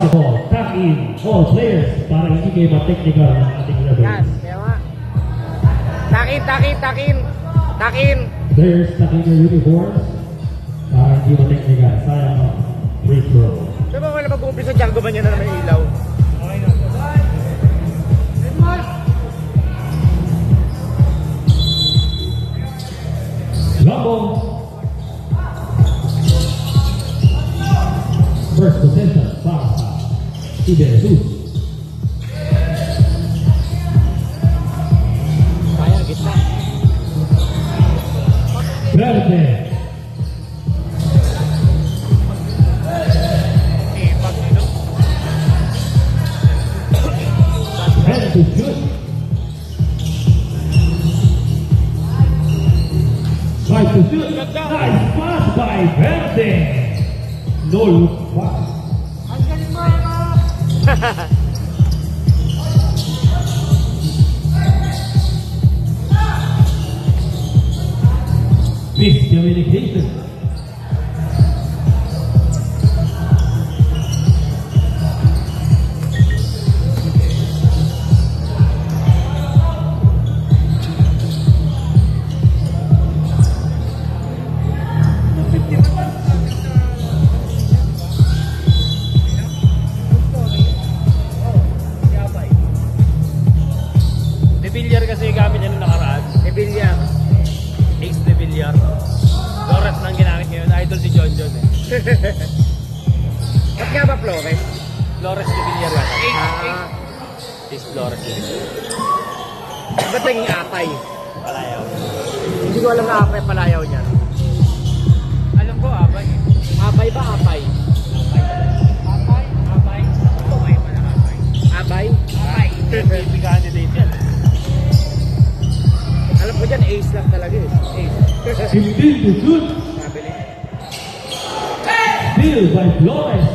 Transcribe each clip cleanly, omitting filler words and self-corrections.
Tap in all players para hindi kayo ma-technical ng ating level. Yan, kaya nga. Takin. Players tuck in your uniforms para hindi ma-technical. Sayang ang free throw. Diba wala mag-uumpisa dyan, gumanyan na naman yung ilaw. Okay na. Lambo. First possession para sa Jesus. Kaya, gitna. Verde. Ready to shoot. Try to shoot. Nice pass by Verde. No look pass. Miscommunication. Villar kasi gamit niya nung nakaraan. Ebilya. Ace de Villar. Flores nang ginamit ngayon. Idol si John John eh. Ba't nga ba Flores? Flores de Villar yan. Ah, Ace Flores de Villar. ba't naging apay? Palayaw. Hindi ko alam na apay palayaw niya. Alam ko, abay. Apay ba apay? Abay? Abay? Abay pa na abay. Abay? Abay. MVP candidate yan. Alam ko dyan, ace lang talaga eh. Ace. Indeed to shoot. Sabi niya. Steal by Flores.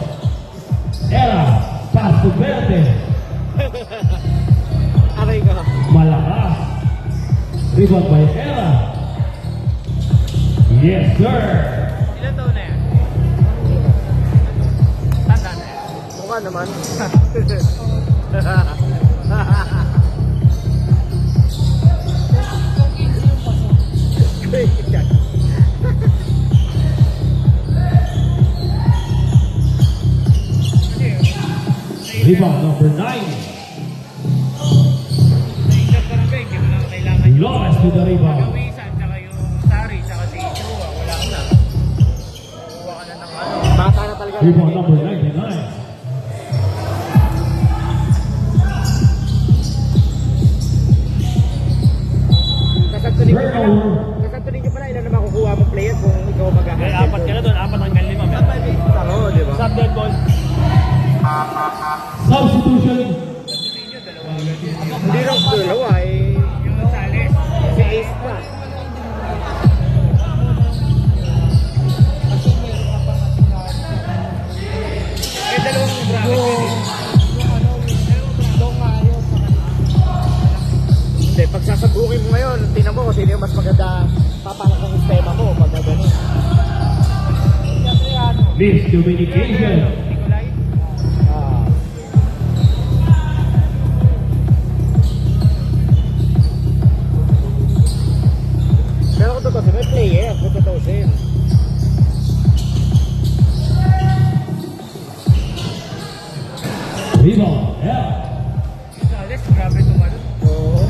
Era. Pass to Verde. Aray ko. Malakas. Rebound by Era. Yes, sir. Ilan taon na yan? Tanda na yan. Mukha naman. Rebound number 9. Naisip ka lang ba, hindi mo lang kailangan yung Flores to the rebound. Gawisan, tsaka yung Sari, tsaka si Chua. Wala ka na. Kuha ka na ng ano. Bata na talaga. Rebound number 99. Kasantunin nyo pala ilan na makukuha mong player kung ikaw May apat ka na doon, 4 hanggang 5. Oo, di ba? Stop dead ball. Substitution. Hindi lang dalawa eh. Yung Gonzales. Si Ace pa. Eh, dalawang bracket. Hindi, pag sasabukin mo ngayon, tingnan mo kung sino yung mas maganda papanak ng sistema mo pag gano'n. Miscommunication. Nicolay. Ah. Pero kung totoo, may player, kung totoo sin. Rebound. Yeah. Gonzales, grabe tumalo. Oo.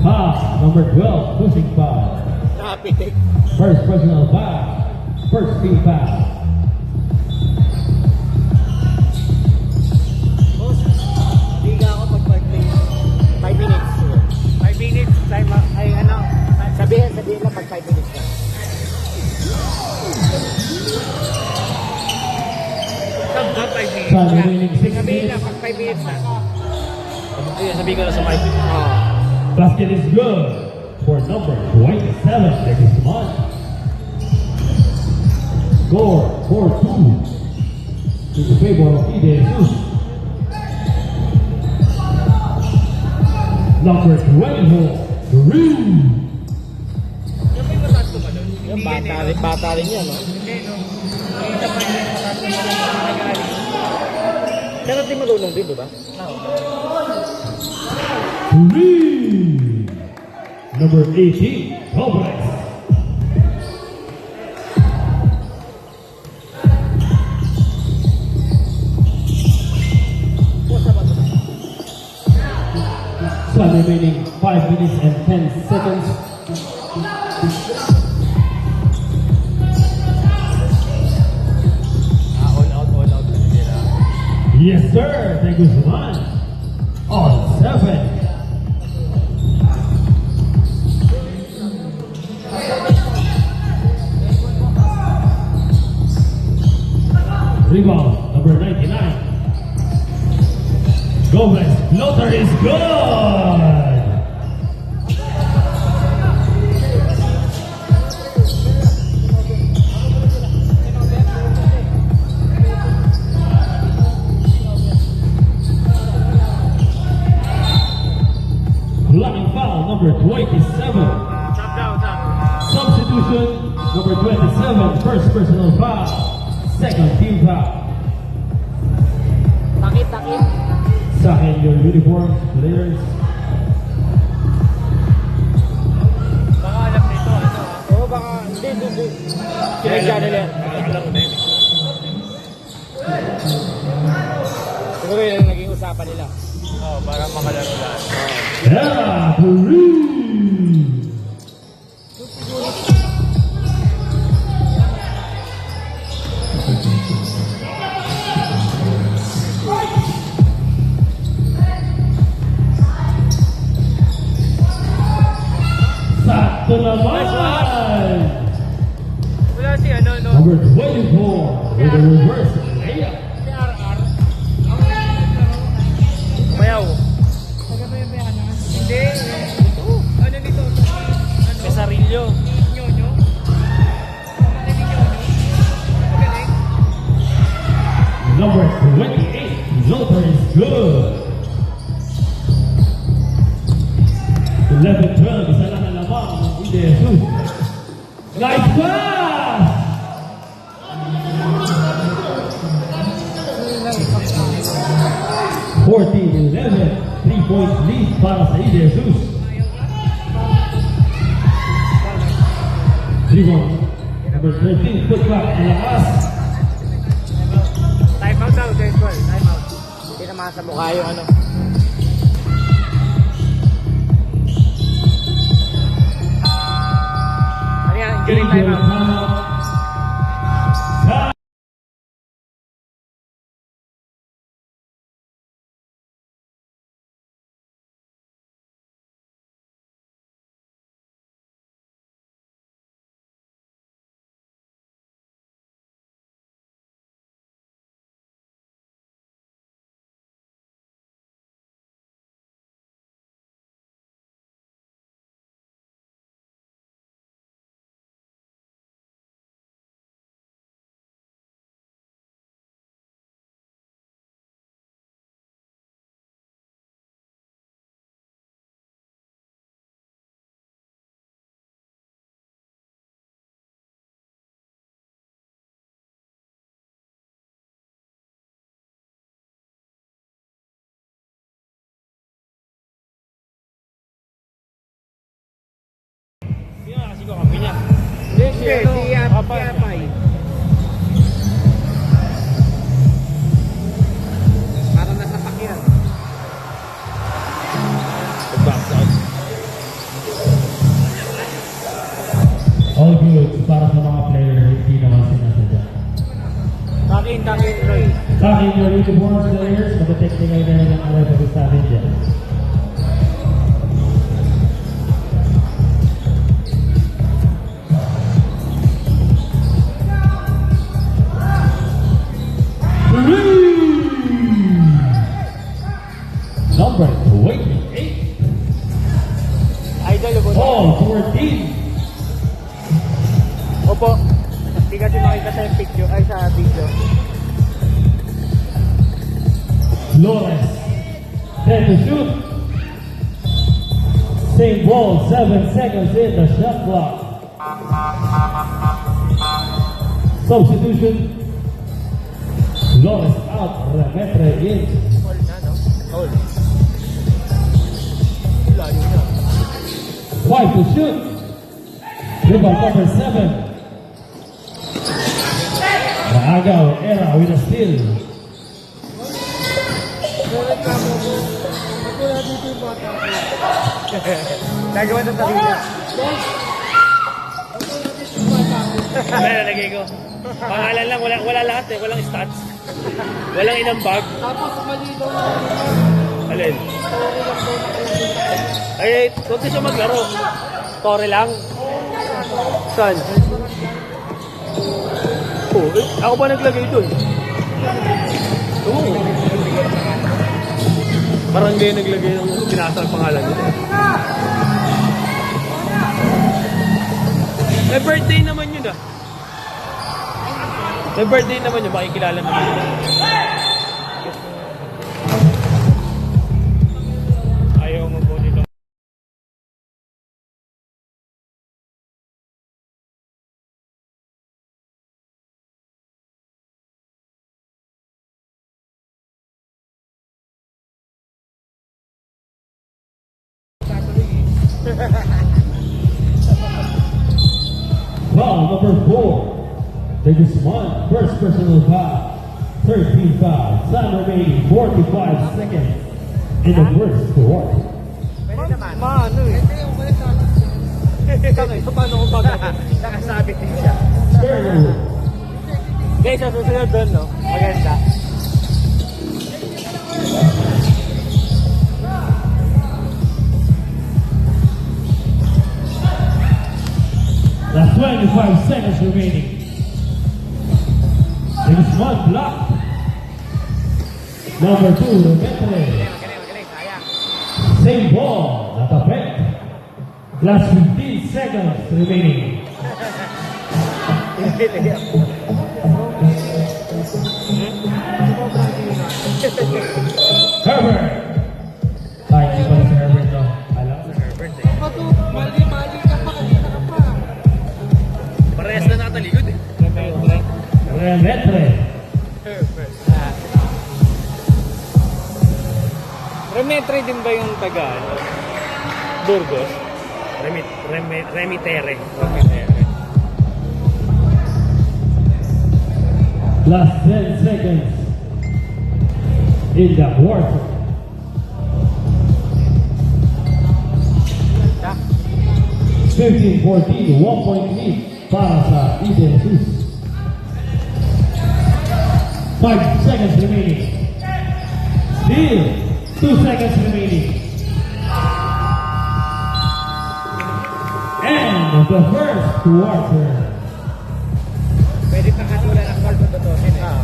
Pass number 12. Pushing foul. Nakapit. First personal foul. First team foul. Boss, liga ako pag 5 minutes. 5 minutes, time Ay ano, sabihin lang pag 5 minutes na. sub 5 minutes. Sa remaining 6 Sabihin lang minutes. pag 5 minutes na. Sabihin ko na sa mic. Basket is good for number 27. Next month. Score 4-2 to the favor of Ide Jesus. Number 24, Drew. Yung bata rin yan, no? Hindi, no? Kita pa rin yung makagaling. Pero di marunong din, di ba? Three. Number 18, Robles. So remaining 5 minutes and 10 seconds. All out na nila. Yes, sir. Thank you so much. On 7. Rebound, number 99. Gomez, floater is good! Blocking foul, number 27. Tap down, tap. Substitution, number 27, first personal foul. Second team foul. Takip. Sa akin your uniform, players. Baka alam nito, ano ha? Oo, baka, hindi. Kinagya nila yan. Alam mo na yun. Siguro yun ang naging usapan nila. Oo, para makalaro lahat. Yeah, three. Sakto naman! Wala si ano, no? Number 24 with a reverse layup. Mayaw. Hindi. Ano nito? Ano? Pesarillo. Nyonyo. Ano ni Nyonyo? Magaling. Number 28, Lothar is good. 11-12, isa lang ang lamang ng Ide Jesus. Nice pass! (14-11), 3-point lead para sa Ide Jesus. Rebound, number 13, put back, malakas. Time out daw, Denzel. Time out. Hindi naman sa mukha yung ano. Ano yan? Injury time out. Time. Kasi ko kami niya. Hindi, si Apay. Parang nasa pakyan. All good para sa mga player, hindi naman sinasadya. Takin, Roy. Sa akin, your uniform players, mag-technical na ng alay pag-usahin dyan. Number 28, Idol, ubo. Paul 14. Opo. Hindi kasi makita sa picture, ay sa video. Flores, 10 to shoot. Same ball, 7 seconds in the shot clock. Substitution. Flores out. Remetre in. All na, no? All. Layo na. 5 to shoot. Rebound number 7. Maagaw Era with a steal. Nagawa ng sarili. Ano nalagay ko? Pangalan lang, wala lahat eh. Walang stats. Walang inambag. Tapos mali daw na Alin? Ay, doon siya maglaro. Tore lang. Saan? Oh, ako ba naglagay doon? Oo. Parang hindi naglagay ng sinasang pangalan doon. May birthday naman yun ah. May birthday naman yun, makikilala naman yun. Ayaw mo po nito. Foul number 4. Take this one. First personal foul. 13 foul. Time remaining 45 seconds in the first quarter. Pwede naman. Maano eh. Tangay, so paano kung bagay? Nakasabit din siya. Turnover. Guys, sa susunod doon, no? Maganda. That's 25 seconds remaining. Take this one block. Number 2, Remetre. Galing, sayang. Same ball. Not affect. Last 15 seconds remaining. Herbert. Ay, hindi pala si Herbert, no? Alam ko. Pato, mali ka pa, kanina ka pa. Parehas na nakatalikod eh. Remetre. Remetre din ba yung taga, ano? Burgos? Remitere. Last 10 seconds in the quarter. Yeah. 15-14, 1-point lead para sa Eden Sus. 5 seconds remaining. Still 2 seconds remaining. And the first quarter. Pwede pa katulad ng call to Tosin eh.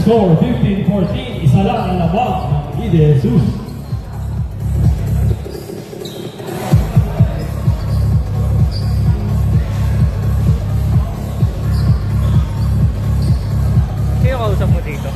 Score 15-14, isa lang ang labang ng Eden Sus. Sino kausap mo dito?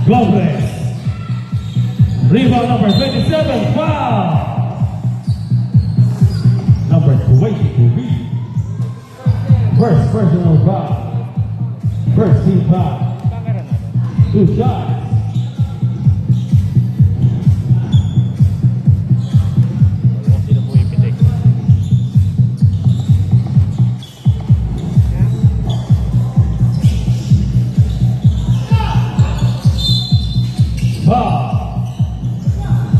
Flores. Rebound number 27, foul. Number 23. First personal foul. First team foul. Camera na. 2 shots. Sino po ipitik? Foul.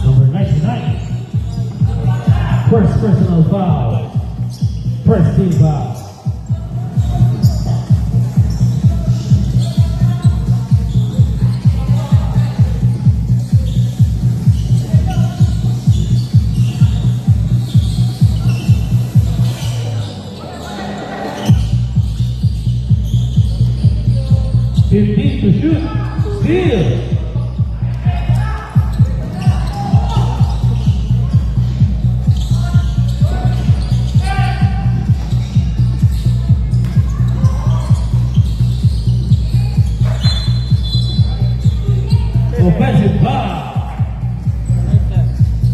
Number 99. First personal foul. First team foul. shoot. Steal. Offensive foul.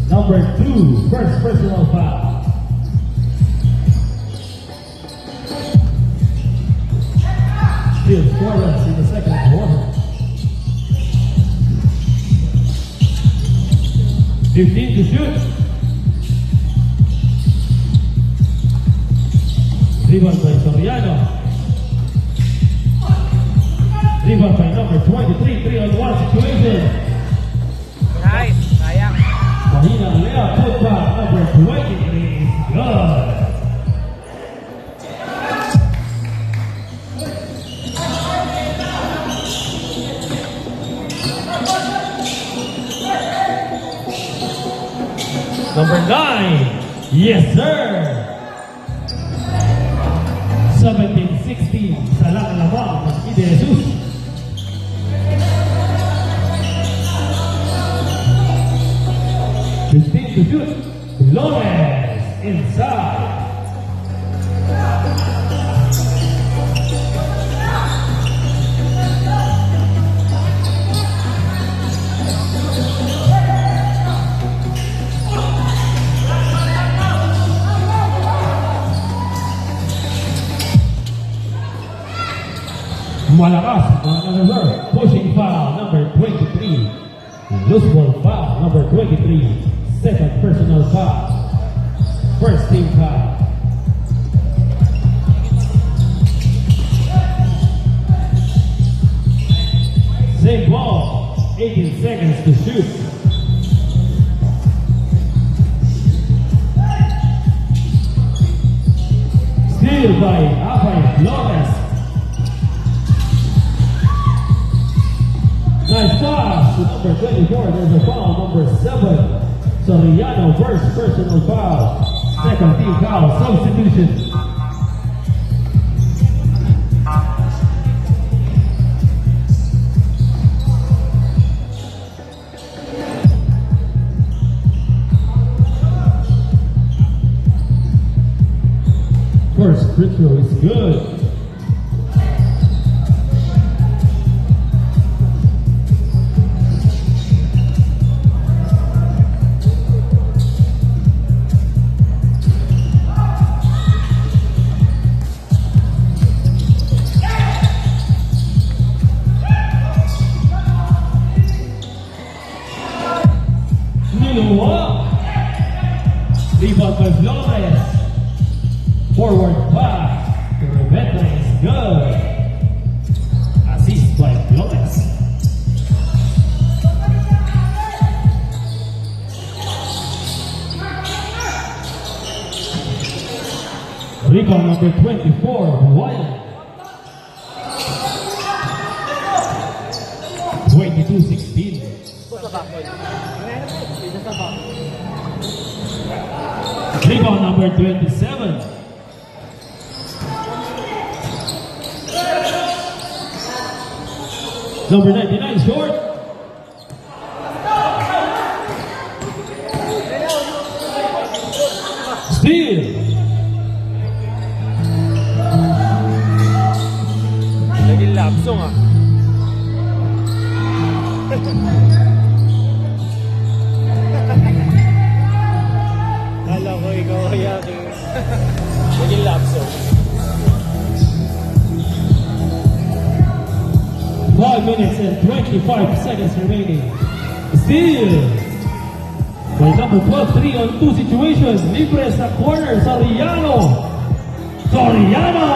Number 2, first personal foul. Still scoreless in the second quarter. 15 to shoot. Rebound by Soriano. Rebound by number 23, 3-on-1 situation. Nice, sayang. Mahina layup, put back, number 23 is good. Number 9, yes sir. 17-16, salang lamang ng Ide Jesus. To shoot, Lopez inside. Malakas on another pushing foul, number 23. Loose ball foul, number 23. Second personal foul. First team foul. Same ball. 18 seconds to shoot. Steal by Apay Flores. Nice pass to number 24. There's a foul, number 7. Soriano, first personal foul. Second team foul, substitution. First free throw is good. Rebound by Flores. Forward pass to Rebecca is good. Assist by Flores. Rebound number 24, Wyatt. 22-16. Rebound number 27. Number 99 short. Steal. Naging lapsong ah. Kala ko ikaw kaya naging lapsong. 5 minutes and 25 seconds remaining. Steal. By number 12, 3-on-2 situation. Libre sa corner, Soriano. Soriano.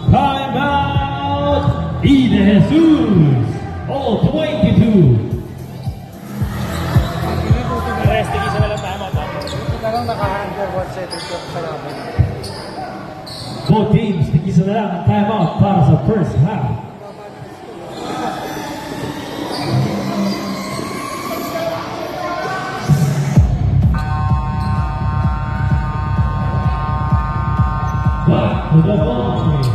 Time out. Ide Jesus. All 22. Rest, tigisa na lang tama pa. Talagang naka-under 1 second ko sa namin. Both teams, tigisa na lang ang timeout para sa first half. Back to the ball game.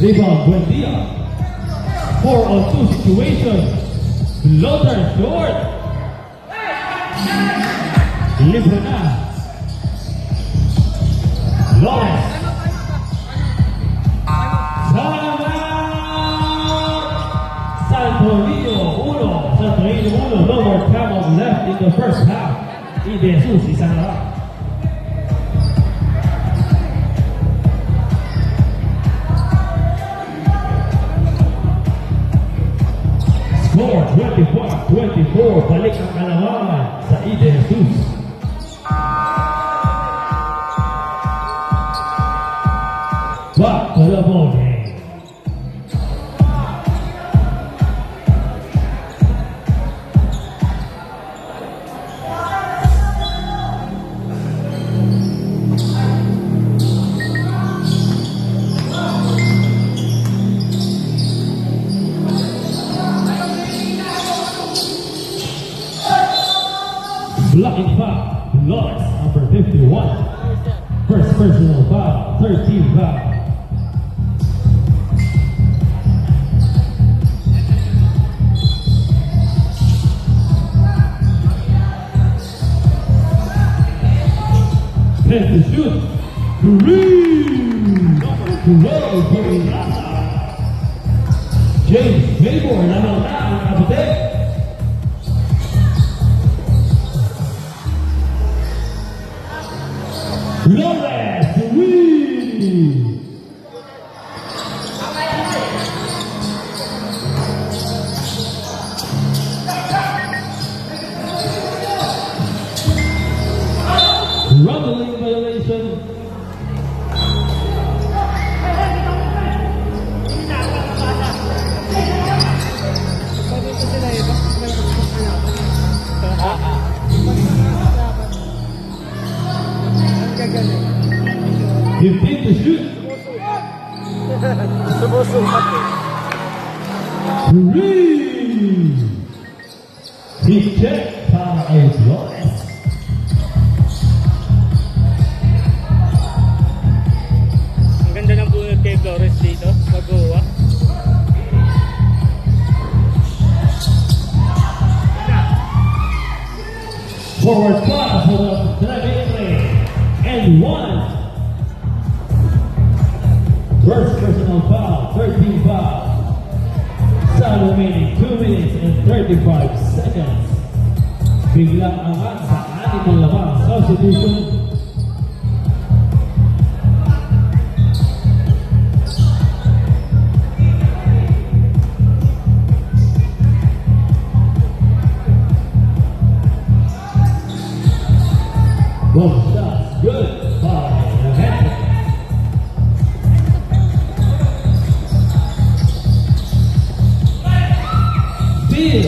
Rebound Buendia. 4-on-2 situation. Floater short. Libre na. Lawrence. Santorino 1. Santorino 1. No more time left in the first half. Y De Jesus isa na lang. Score 24-24. Balik ang kalamangan sa Ide Jesus. Back to the ball game. Blocking foul, Lawrence, number 51. First personal foul, 13 foul. Ten to shoot. Green. Number 12 for Ilasa. James Mayborn, naman na ang kapatid. Lawrence, win! Rumbling violation. You take the shoot. Sumusukat eh. Three. Hit check para kay Flores. Ang ganda ng bunot kay Flores dito. Mag-uwa. Forward pass for the Trevele. And one. First personal foul, 13 foul. Sa remaining 2 minutes and 35 seconds. Biglang angat sa ating labang substitution. Both shots good by the head. Steal.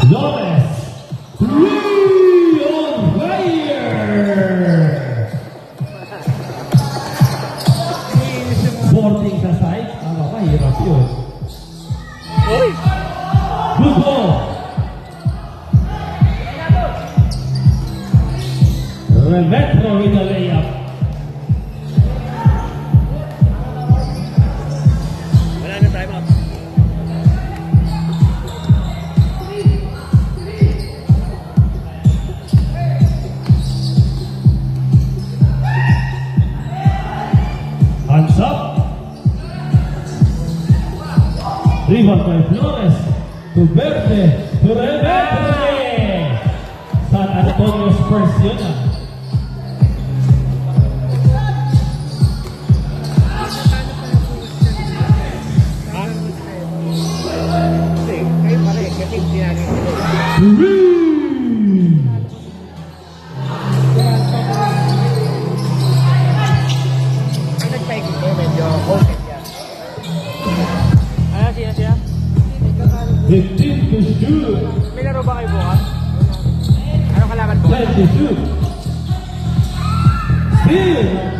Lawrence, 3 on fire. Boarding sa side, mahirap yun. Uy! Good ball. Remetro with the layup. Wala na time out. Hands up. Rebound by Flores. To Verde. To Remetro. San Antonio Spurs yun ah. Kayo pala eh, kasi sinagin ko. Ang nagpaikot ko, medyo open yan. Ano siya? 15 to shoot. May laro ba kayo bukas? Anong kalaban po? 10 to shoot. Steal.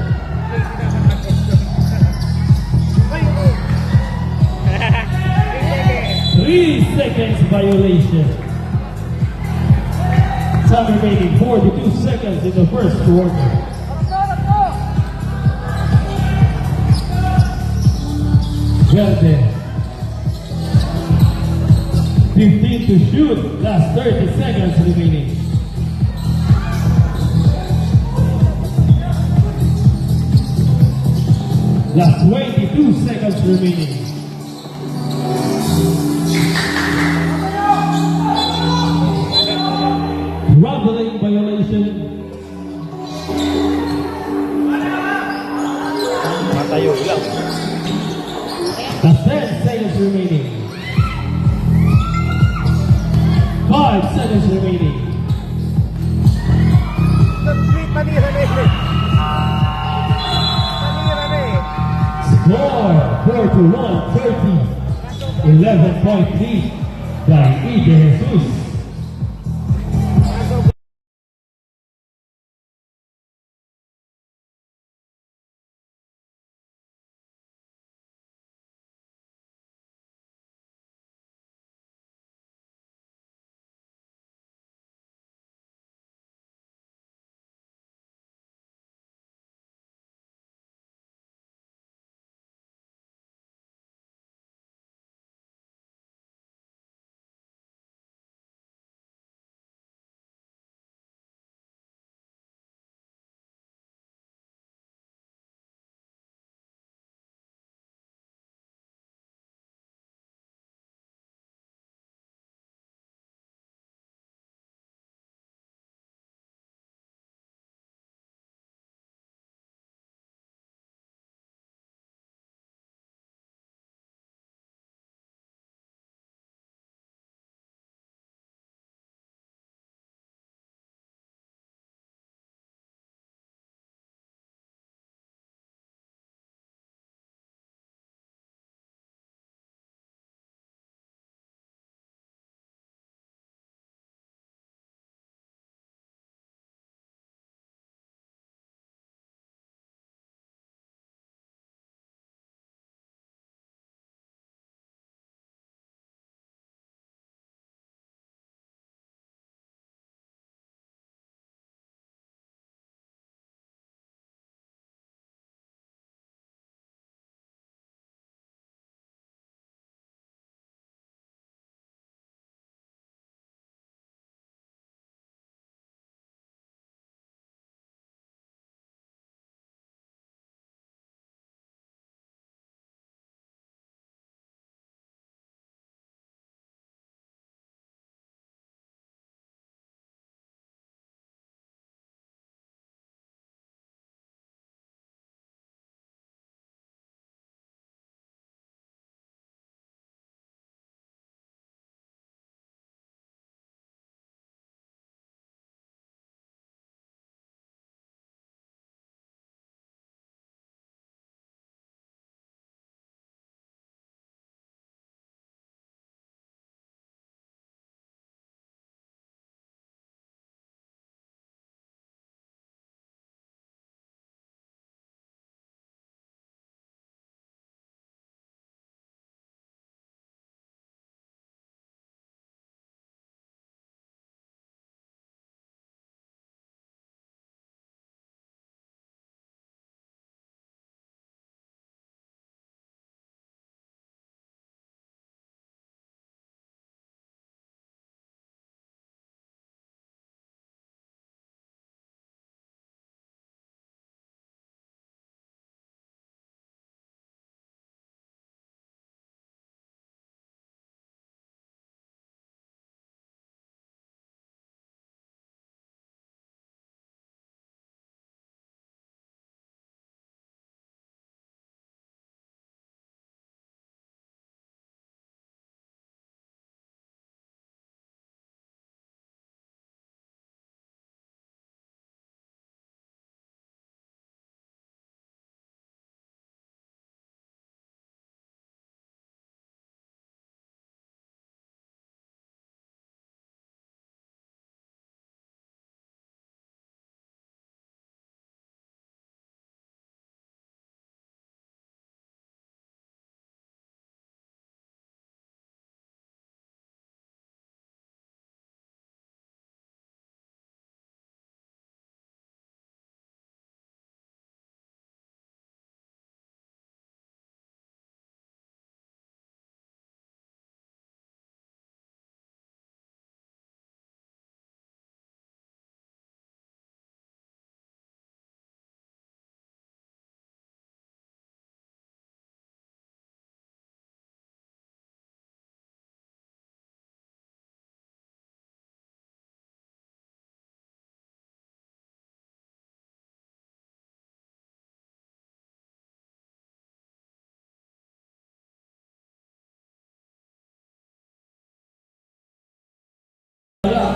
3 seconds violation. Time remaining 42 seconds in the first quarter. Verde. 15 to shoot. Last 30 seconds remaining. Last 22 seconds remaining. Traveling violation. Matayo lang. Last 10 seconds remaining. 5 seconds remaining. Manira na eh. Manira na eh. Score 41-30. 11-point lead by Ide Jesus.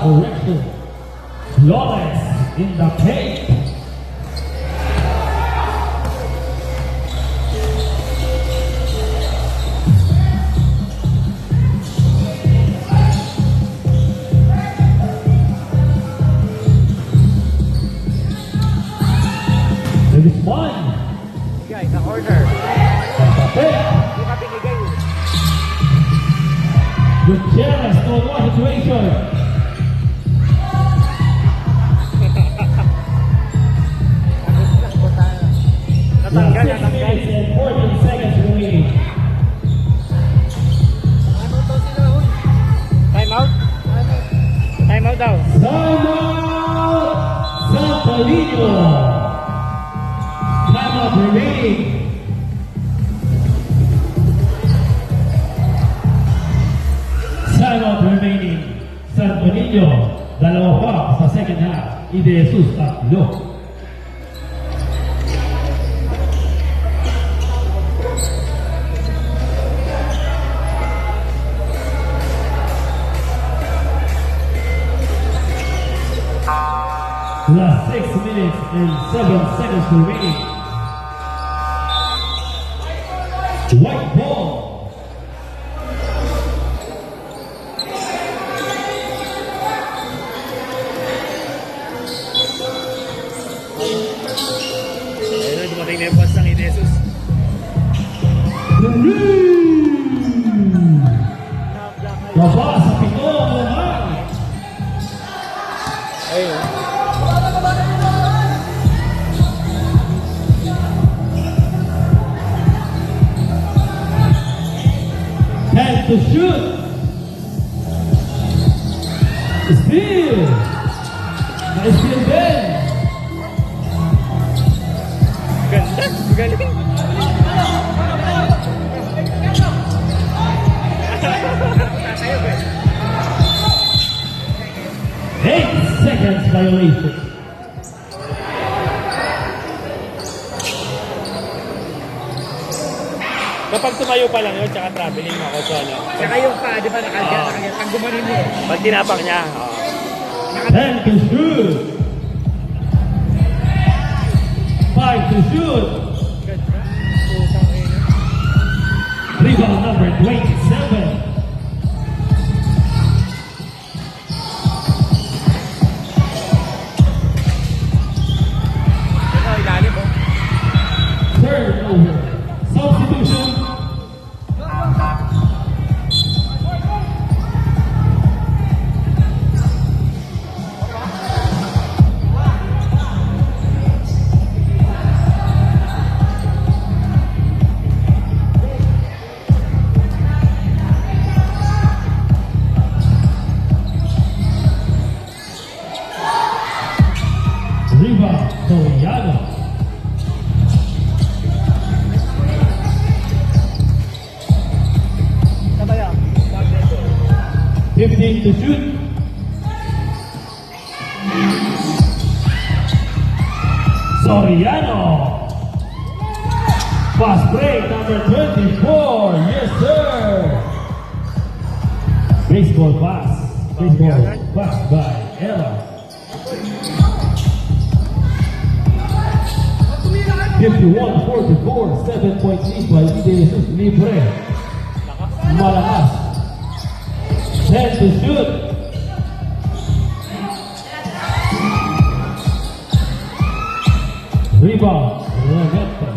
correction. Flawless in the paint. There is one. Guys, sa corner. Papel. Di pa binigay. Gutierrez, no more situation. Natanggal, Last 6 natanggal. minutes and 14 seconds remaining. Time out? Time out daw. Timeout! Santalino! Timeout remaining. Timeout remaining. Santalino, dalawa pa sa second half. Ide Jesus, tatlo. Last 6 minutes and 7 seconds remaining. White ball. Ayun, dumating na yung boss ng Jesus. Baba sa pito ang lamang. Ayun. Has to shoot. Steal. Nice steal then. Ganda, galing. Eight seconds violation. Kapag tumayo pa lang yun, tsaka traveling ako sa ano. Saka yung pa, di ba, nakagat, pag gumanin mo. Pag tinapak niya, Ten to shoot. 5 to shoot. Rebound number 27. Ito, ilalim mo. Turnover. Substitution. Rebound. Soriano. Sabaya. 15 to shoot. Soriano. Fast break number 24. Yes, sir. Baseball pass. Baseball pass by Ella. 51-44. 7-point lead by Ide Jesus Libre. Malakas. 10 to shoot. Rebound. Revente.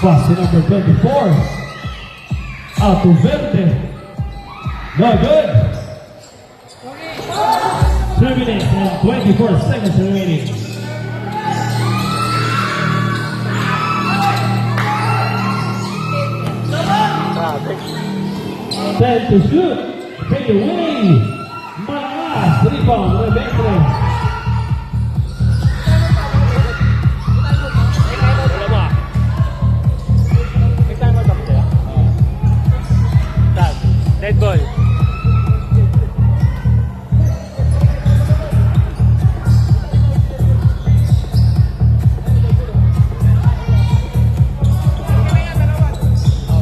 Pass to number 24. Out to Vente. No good. 3 minutes and 24 seconds remaining. Grabe. 10 to shoot. Fade away. Malakas. Rebound. Revente. wala ba? May time out ako sila. Tag. Dead ball.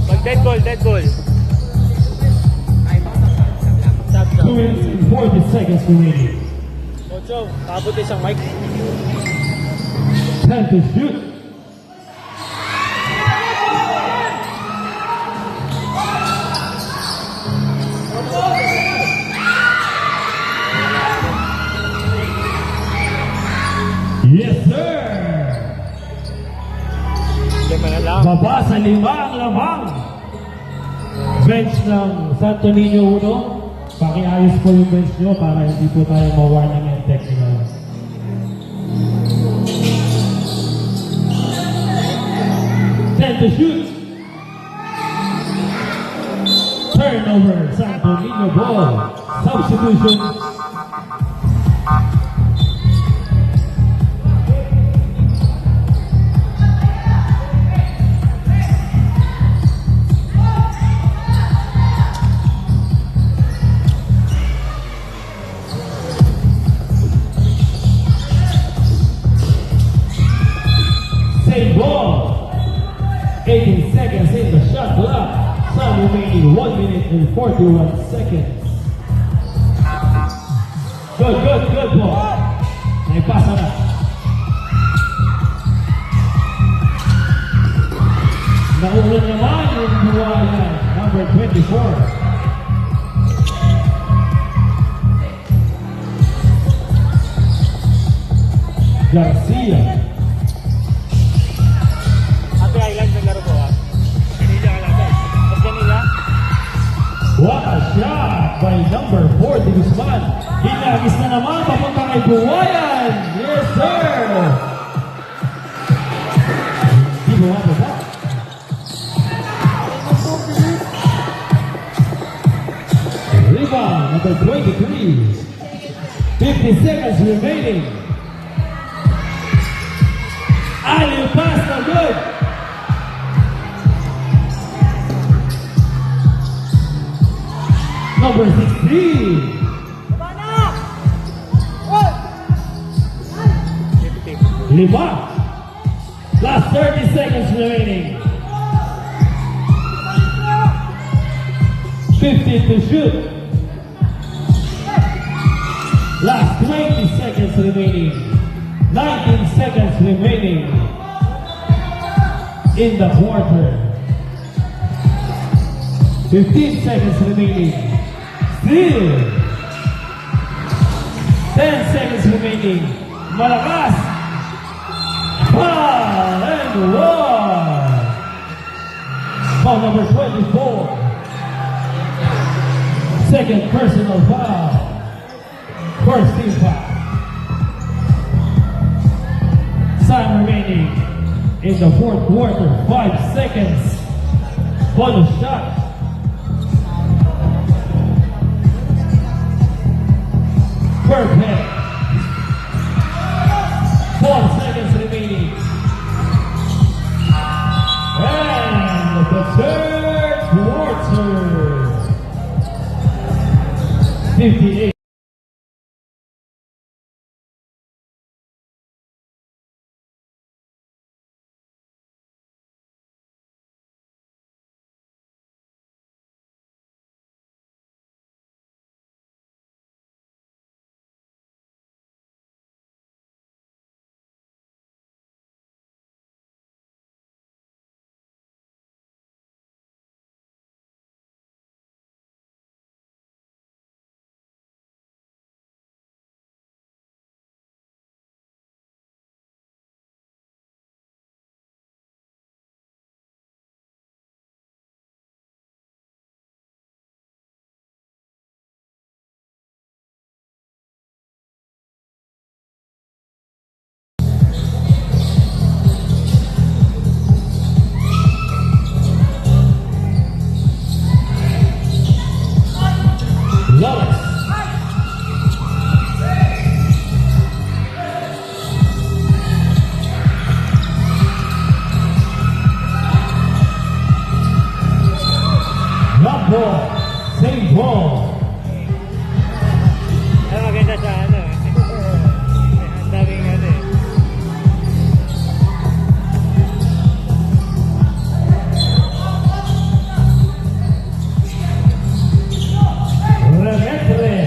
Pag dead ball, dead ball. Time out. Tag. na. 2 minutes and 40 seconds remaining. Ocho, paabot isang mic. 10 to shoot. Yes, sir! Lima na lang. Baba sa 5 ang lamang. Bench ng Santo Niño 1. Pakiayos po yung bench nyo para hindi po tayo ma-warning and technical. To shoot. Turnover, Santo Niño ball. Substitution. Same ball. 18 seconds in the shot clock. Time remaining 1 minute and 41 seconds. Good ball. Naipasa na. Nauna naman yung buwayan, number 24. Garcia. Happy Island ng laro ko, ha? Kanila ka lang, guys. Mas kanila. What a shot by number 4, Guzman. Hinagis na naman, papunta kay Buwayan. Yes, sir. Di ba ba? Rebound, number 23. 50 seconds remaining. Alley pass, no good. Number 16. 50. Lima. Last 30 seconds remaining. 50 to shoot. Last 20 seconds remaining. 19 seconds remaining in the quarter. 15 seconds remaining. Still. 10 seconds remaining. Malakas. Foul and one. Foul number 24. Second personal foul. First team foul. Time remaining in the fourth quarter. 5 seconds. Bonus shot. Perfect. 4 seconds remaining. And the third quarter. 58. Lawless. Drop ball. Same ball. Ano maganda sa ano eh. Ang daming ano eh. Remetre.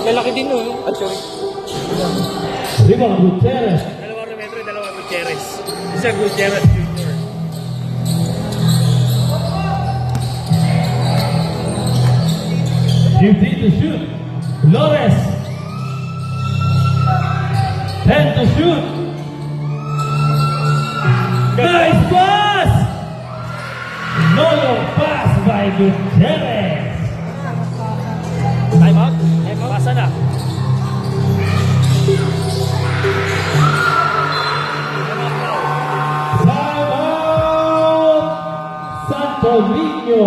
Lalaki din no. Sorry. Rebound Gutierrez. Dalawa Remetro, dalawa Gutierrez. Isa Gutierrez Jr. Fifteen to shoot. Flores. 10 to shoot. Nice pass! No long pass by Gutierrez. Time out? Pasa na. Timeout! Santo Niño.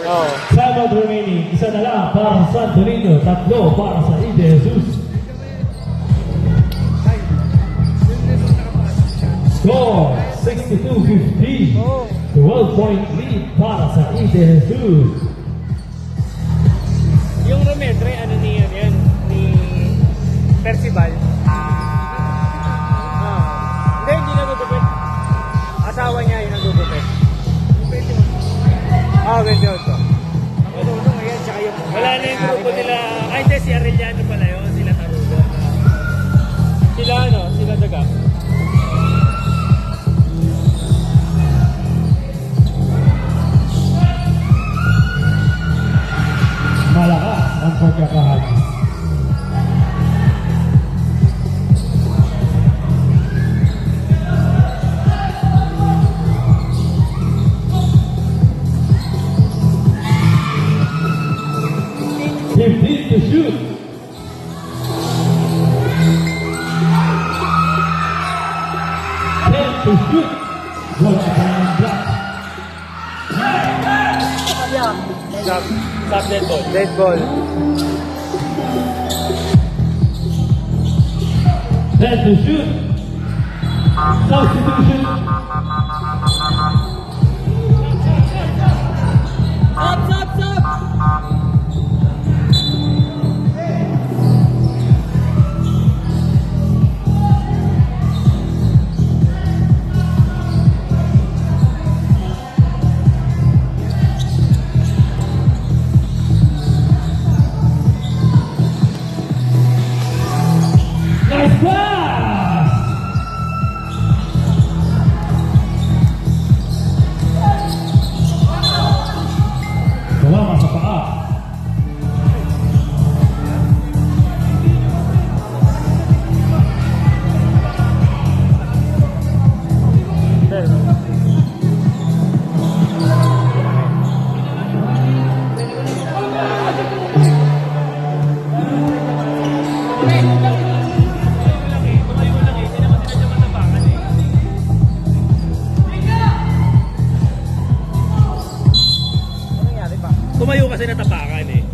Oo. Timeout remaining. Isa na lang para sa Santo Niño. Tatlo para sa Ide Jesus. Score 62-15. 12-point lead para sa Ide Jesus. Yung Remetre, ano ni yan? Ni Percival. Hindi nagugupit. Asawa niya yung nagugupit. 28. Ang tulong ngayon, tsaka yung... Wala na yung grupo nila. Ay, hindi, si Arellano pala yun. Sila Tarugo. Sila ano? Sila Daga. Malakas ang pagkakahagis. To shoot. 10 to shoot. One time block. Stop dead ball. Dead ball. 10 to shoot. Substitution. Nice pass! Tumama sa paa. Tumayo kasi natapakan eh.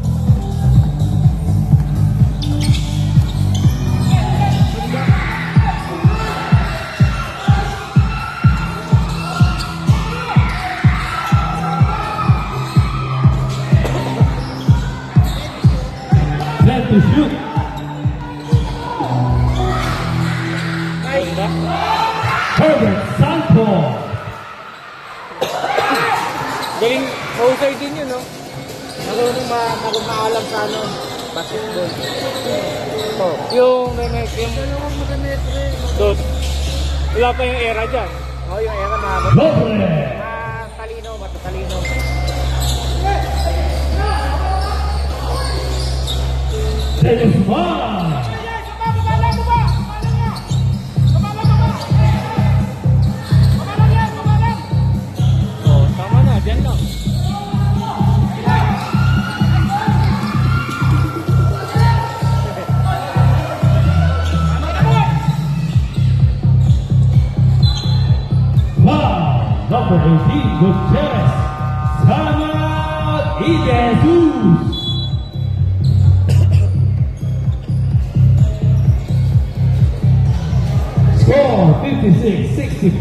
Plan to shoot. Nice. Herbert Santos. Galing. Mahusay din yun, no? Marunong maalam sa ano, basketball. Ito. Yung Remetre. Dot. Wala pa yung era dyan. Oh, yung era na Doble. matatalino. Dennis Mann. Oh, tama na. Dyan lang. Foul. Number 18, Gutierrez. Timeout, Ide Jesus. Score 56-64.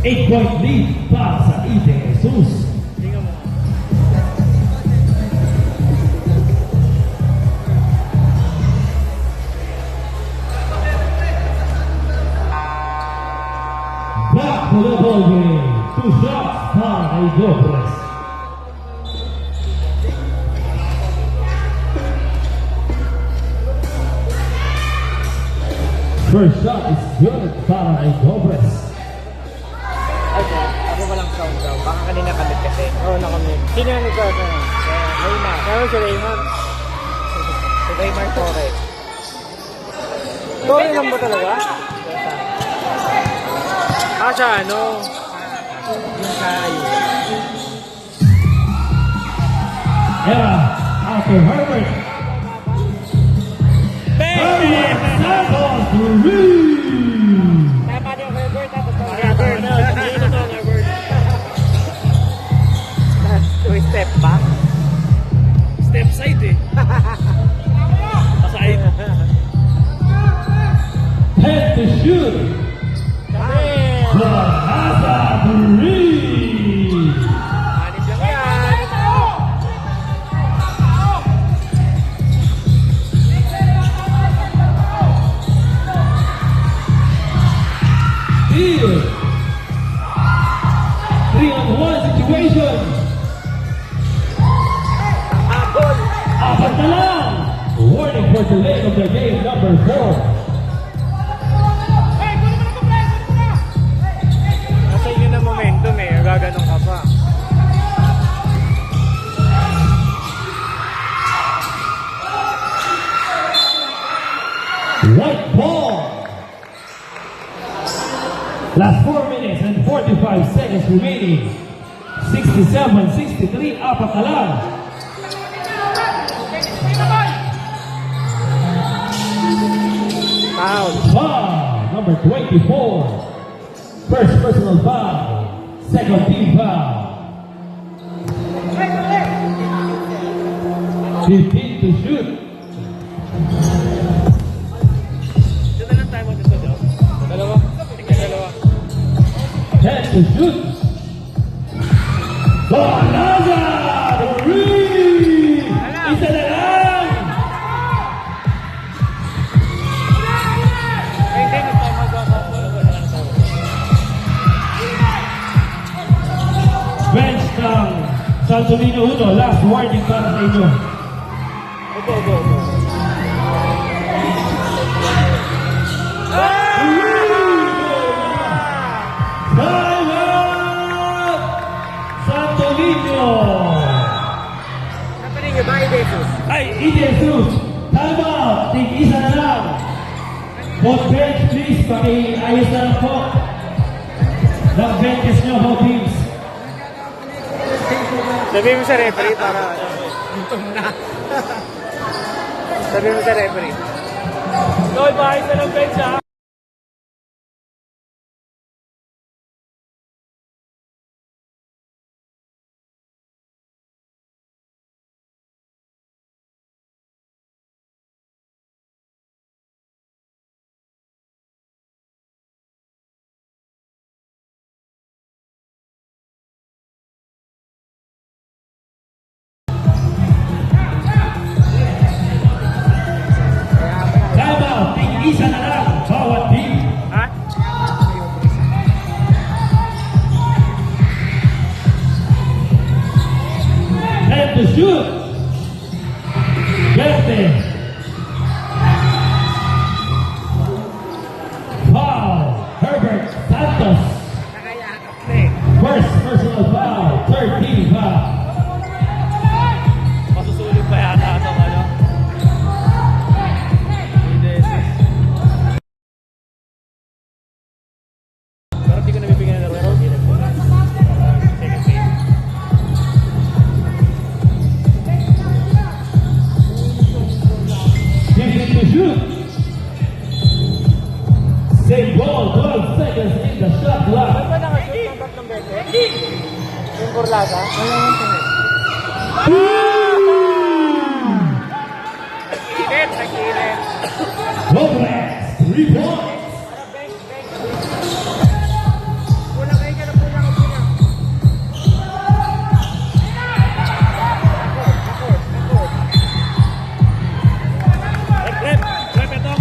8-point lead para sa Ide Jesus. Tingnan mo. Back to the ball game. 2 shots para kay Dobles. first shot is good para kay Dobres. Ako walang sound daw. Baka kanina kamit kasi. Oo, nakamit. Sino yung nagkasa? Raymar. Ano si Raymar? Si Raymar Torres. Torre lang ba talaga? Siya ano? Yung sa ayun. Era after Herbert. Herbert Santos Ruiz. Tama niyo Herbert tapos Herbert, dito to, Herbert. two step back. Step side eh. Paside. Head to shoot. Lahasa Ruiz. Manip lang yan. Steal. 3-on-1 situation. Habol. Apat na lang. Warning for delay of the game number 4. Nasa inyo na momentum eh. Gaganong ka pa. White ball. Last 4 minutes and 45 seconds remaining. 67-63, apat na lang. Foul. Foul, number 24. First personal foul. Second team foul. 15 to shoot. Dito na lang tayo magdito. Dalawa. Tingnan dalawa. 10 to shoot. Balaza! Ruiz! Isa na lang! Hindi na tayo magkakaroon. Bench ng Santo Niño Uno. Last warning para sa inyo. Opo. Time out! Santo Niño! Napanin niyo ba, Jesus? Ay! Jesus! Time out! Tig-isa na lang! Both bench, please. Pakiayos na lang po. Ng benches nyo, both teams. Sabihin mo sa referee para ano. Sabihin mo sa referee. Tol, bahay sa ng bench ha! Time out! Tig-isa na lang, bawat team. Ha? Time to shoot! Gerte! Foul! Herbert Santos! Nakayakap na eh. First personal foul, third team foul. Masusulit pa yata itong ano? Pero di ko nabibigyan ng laro. Second phase. Fifteen to shoot. Same ball, 12 seconds in the shot clock. Ba nakashoot ng tatlong beses? Yung Burlasa? Nag-init. Lopez, 3 points. Kulang kayo dyan, kulang. Rep ito.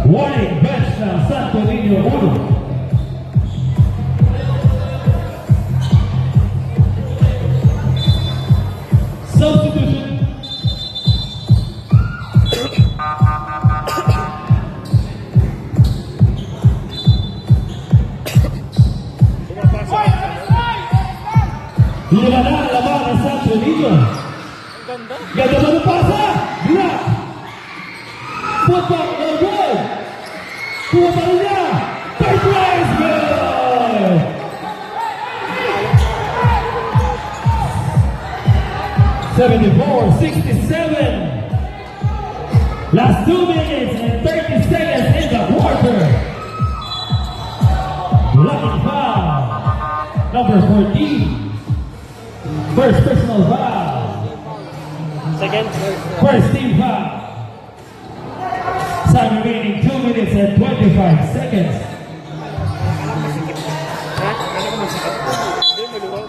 Warning, bench ng Santo Niño Uno. Substitution. Lima na ang laban ng Santo Niño. Ganda. Ganda ba ng pasa? Block. Putback, no good. Pumunta rin niya. Third place, good. $74-67. Last 2 minutes and 30 seconds in the quarter. Blocking foul. Number 14. First personal foul. Second. First team foul. Time remaining 2 minutes and 25 seconds. Ha? Ano ka magsikap? Hindi, maluwag.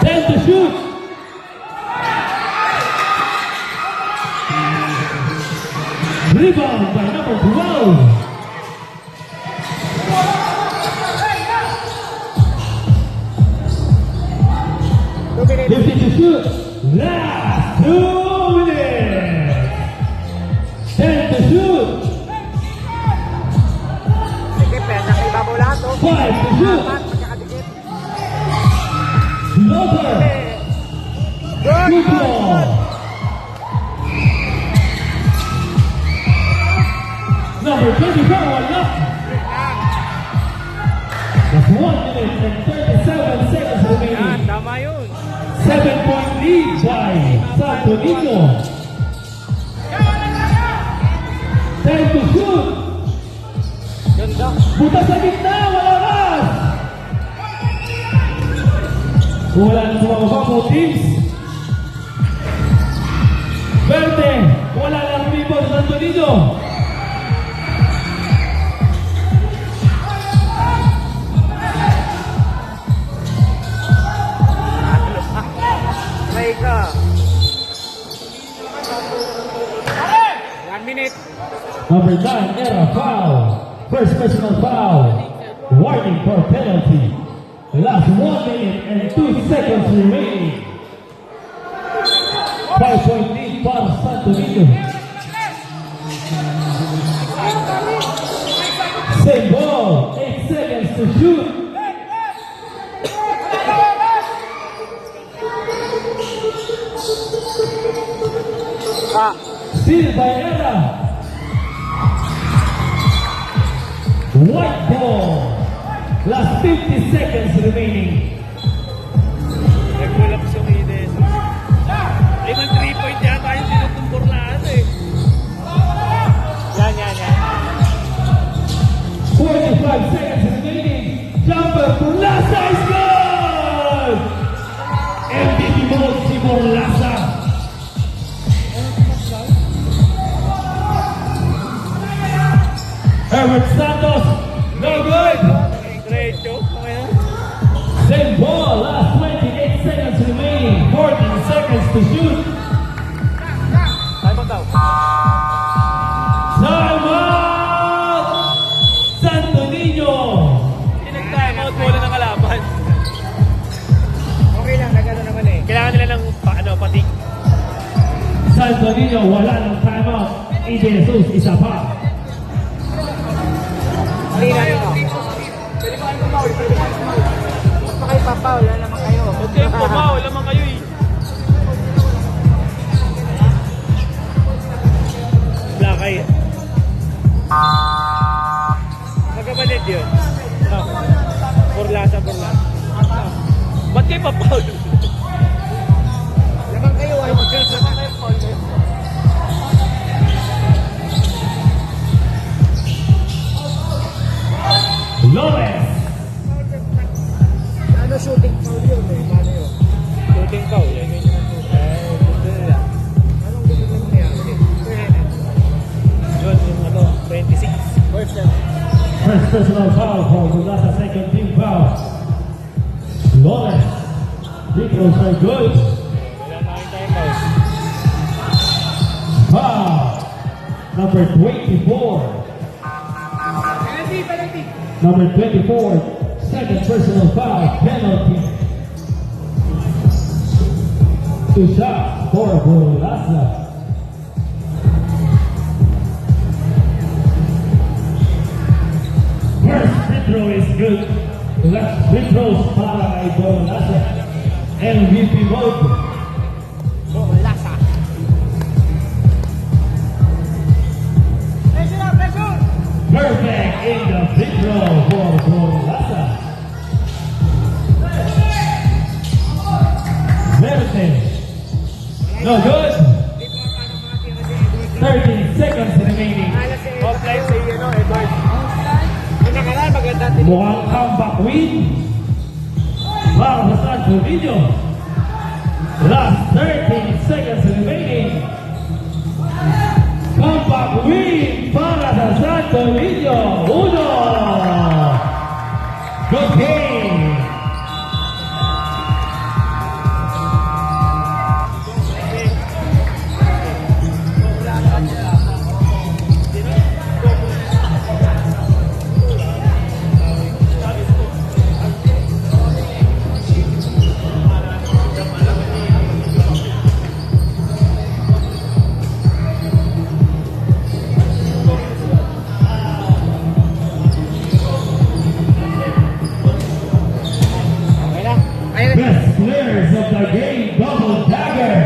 Ten to shoot. Rebound by number 12. Fifty to shoot. Last 2 minutes. 10 to shoot. Sige, pwede na kayo babaw lahat, oh. 5 to shoot. Dapat, magkakadikit. Lothar. Good, Good good, ball. good. Number 24, one up. That's 1 minute and 37 seconds Yan, remaining. tama yun. 7-point lead by Santo Niño. 10 to shoot. Ganda. Buta sa gitna, wala ras. Wala na sa mga bangko teams. 20, wala lang rebound sa Santo Niño. May ka. 1 minute. Number 9, Era foul. First personal foul. Warning for penalty. Last 1 minute and 2 seconds remaining. 5-point lead para Santo Niño. Same ball. 8 seconds to shoot. Steal by Era. White ball. Last 50 seconds remaining. Nag-collapse yung Ides. Ay, man 3-point yata yung sinutumbor lahat eh. Yan. 45 seconds remaining. Jumper for Lasa is good! MVP ball si Morlasa. Herbert Santos, no good. Great joke. Okay na. Same ball, last 28 seconds remaining. 14 seconds to shoot. Ay, pag daw. Time out! Santo Niño! Pinag-time out muna ng kalaban. Okay lang, nagano naman eh. Kailangan nila ng patik. Santo Niño, wala ng timeout. AJ Jesus, isa pa. Hindi na ito. Pwede ba kayo pumaul? Pwede ba kayo pumaul? Ba't pa kayo papaul? Wala naman kayo. Huwag kayong pumaw, lamang kayo eh. Lakay. Magkabalit yun. Oh. Burlasa. Ba't kayo papaul? Lamang kayo ay magkakasama kayo, Paul. Lawrence! Ano shooting foul yun eh? Paano yun? Shooting foul. Yan yun yung gusto nila. Anong gusto nyo nangyari? Yun yung 26. First time. First personal foul for Bulasa, second team foul. Lawrence. Free throws are good. Wala na kayong timeout. Foul. Number 24. Penalty! Number 24. second personal foul penalty. 2 shots for Borlasa. First free throw is good. Last free throws para kay Borlasa. MVP mode. Lasa. Pressure na, pressure! Perfect in the free throw for Borlasa. Merton. No good. 13 seconds remaining. Offline sa iyo, no, Edward. Yung nakaraan, maganda din. Mukhang comeback win para sa Santo Niño. Last 13 seconds remaining. Comeback win para sa Santo Niño. 1. Good game. Okay na. Ayun. Best players of the game, double dagger.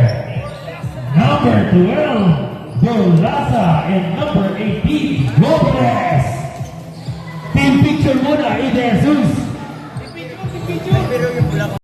Number 12, Borlasa, and number 18, Lopez. Team picture muna, Ide Jesus. Pero yung